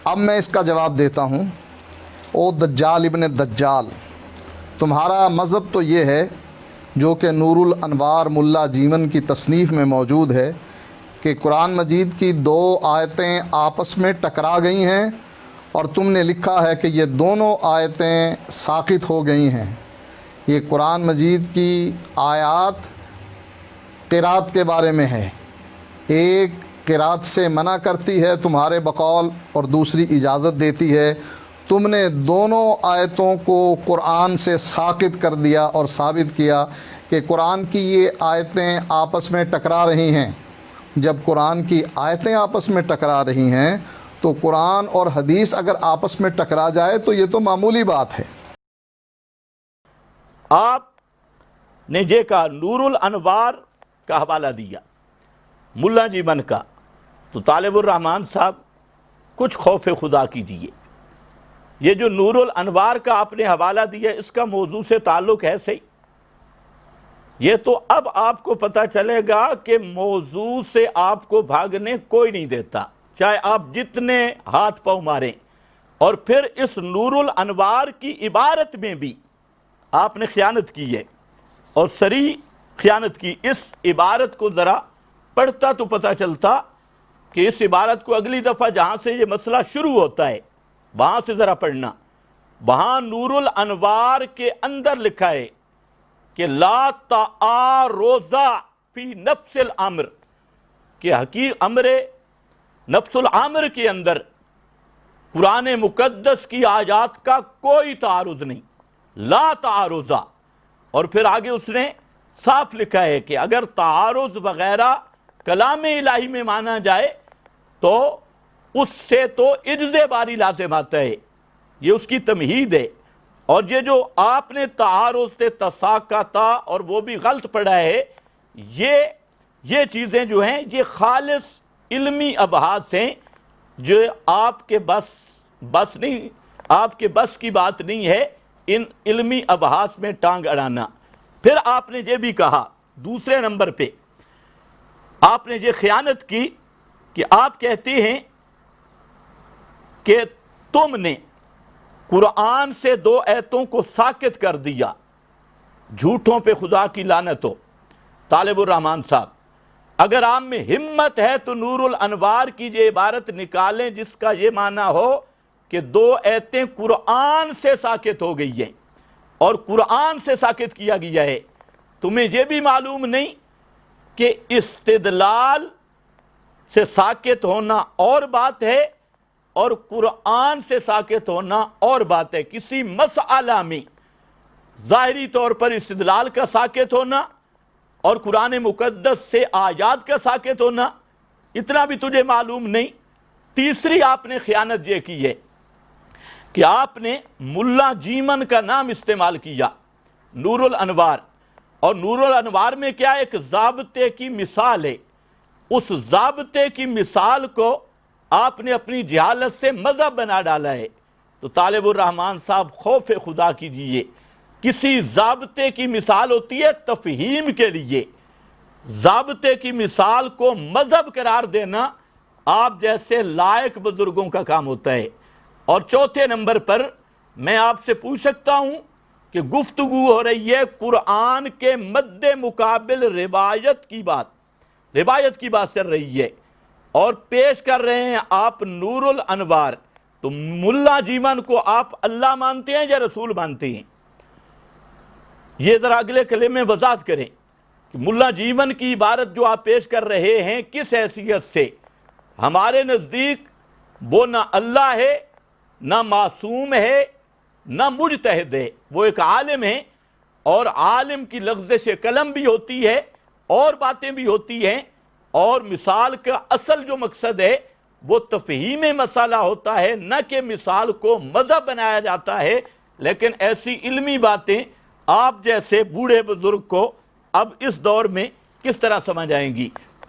اب میں اس کا جواب دیتا ہوں۔ او دجال ابن دجال، تمہارا مذہب تو یہ ہے جو کہ نور الانوار ملا جیون کی تصنیف میں موجود ہے کہ قرآن مجید کی دو آیتیں آپس میں ٹکرا گئی ہیں اور تم نے لکھا ہے کہ یہ دونوں آیتیں ساقط ہو گئی ہیں۔ یہ قرآن مجید کی آیات قرات کے بارے میں ہے، ایک قرات سے منع کرتی ہے تمہارے بقول اور دوسری اجازت دیتی ہے۔ تم نے دونوں آیتوں کو قرآن سے ساقط کر دیا اور ثابت کیا کہ قرآن کی یہ آیتیں آپس میں ٹکرا رہی ہیں۔ جب قرآن کی آیتیں آپس میں ٹکرا رہی ہیں تو قرآن اور حدیث اگر آپس میں ٹکرا جائے تو یہ تو معمولی بات ہے۔ آپ نے یہ کہا نور الانوار کا حوالہ دیا ملا جیون کا، تو طالب الرحمن صاحب کچھ خوف خدا کیجیے۔ یہ جو نور الانوار کا آپ نے حوالہ دیا اس کا موضوع سے تعلق ہے صحیح؟ یہ تو اب آپ کو پتہ چلے گا کہ موضوع سے آپ کو بھاگنے کوئی نہیں دیتا، چاہے آپ جتنے ہاتھ پاؤں ماریں۔ اور پھر اس نور الانوار کی عبارت میں بھی آپ نے خیانت کی ہے اور صریح خیانت کی۔ اس عبارت کو ذرا پڑھتا تو پتہ چلتا کہ اس عبارت کو اگلی دفعہ جہاں سے یہ مسئلہ شروع ہوتا ہے وہاں سے ذرا پڑھنا۔ وہاں نور الانوار کے اندر لکھا ہے کہ لا تعارض فی نفس الامر، کہ حقیقت امر نفس الامر کے اندر قرآن مقدس کی آیات کا کوئی تعارض نہیں، لا تعارض۔ اور پھر آگے اس نے صاف لکھا ہے کہ اگر تعارض وغیرہ کلام الہی میں مانا جائے تو اس سے تو عجز باری لازم آتا ہے، یہ اس کی تمہید ہے۔ اور یہ جو آپ نے تعارض سے تساقطا اور وہ بھی غلط پڑھا ہے، یہ چیزیں جو ہیں یہ خالص علمی ابحاث ہیں جو آپ کے بس نہیں، آپ کے بس کی بات نہیں ہے ان علمی ابحاث میں ٹانگ اڑانا۔ پھر آپ نے یہ بھی کہا دوسرے نمبر پہ آپ نے یہ خیانت کی کہ آپ کہتے ہیں کہ تم نے قرآن سے دو آیتوں کو ساقط کر دیا، جھوٹوں پہ خدا کی لعنت ہو۔ طالب الرحمن صاحب، اگر آپ میں ہمت ہے تو نور الانوار کی یہ عبارت نکالیں جس کا یہ معنی ہو کہ دو آیتیں قرآن سے ساقط ہو گئی ہیں اور قرآن سے ساقط کیا گیا ہے۔ تمہیں یہ بھی معلوم نہیں کہ استدلال سے ساقط ہونا اور بات ہے اور قرآن سے ساقط ہونا اور بات ہے۔ کسی مسئلہ میں ظاہری طور پر استدلال کا ساقط ہونا اور قرآن مقدس سے آیات کا ساقط ہونا، اتنا بھی تجھے معلوم نہیں۔ تیسری آپ نے خیانت یہ کی ہے کہ آپ نے ملا جیمن کا نام استعمال کیا نور الانوار، اور نور الانوار میں کیا ایک ضابطے کی مثال ہے، اس ضابطے کی مثال کو آپ نے اپنی جہالت سے مذہب بنا ڈالا ہے۔ تو طالب الرحمن صاحب خوف خدا کیجیے، کسی ضابطے کی مثال ہوتی ہے تفہیم کے لیے، ضابطے کی مثال کو مذہب قرار دینا آپ جیسے لائق بزرگوں کا کام ہوتا ہے۔ اور چوتھے نمبر پر میں آپ سے پوچھ سکتا ہوں کہ گفتگو ہو رہی ہے قرآن کے مد مقابل روایت کی بات چل رہی ہے اور پیش کر رہے ہیں آپ نور الانوار، تو ملا جیمن کو آپ اللہ مانتے ہیں یا رسول مانتے ہیں؟ یہ ذرا اگلے کلمے میں وضاحت کریں کہ ملا جیمن کی عبارت جو آپ پیش کر رہے ہیں کس حیثیت سے؟ ہمارے نزدیک وہ نہ اللہ ہے، نہ معصوم ہے، نہ مجتہد ہے، وہ ایک عالم ہے، اور عالم کی لغزش قلم بھی ہوتی ہے اور باتیں بھی ہوتی ہیں، اور مثال کا اصل جو مقصد ہے وہ تفہیم مسئلہ ہوتا ہے، نہ کہ مثال کو مذہب بنایا جاتا ہے۔ لیکن ایسی علمی باتیں آپ جیسے بوڑھے بزرگ کو اب اس دور میں کس طرح سمجھ آئیں گی؟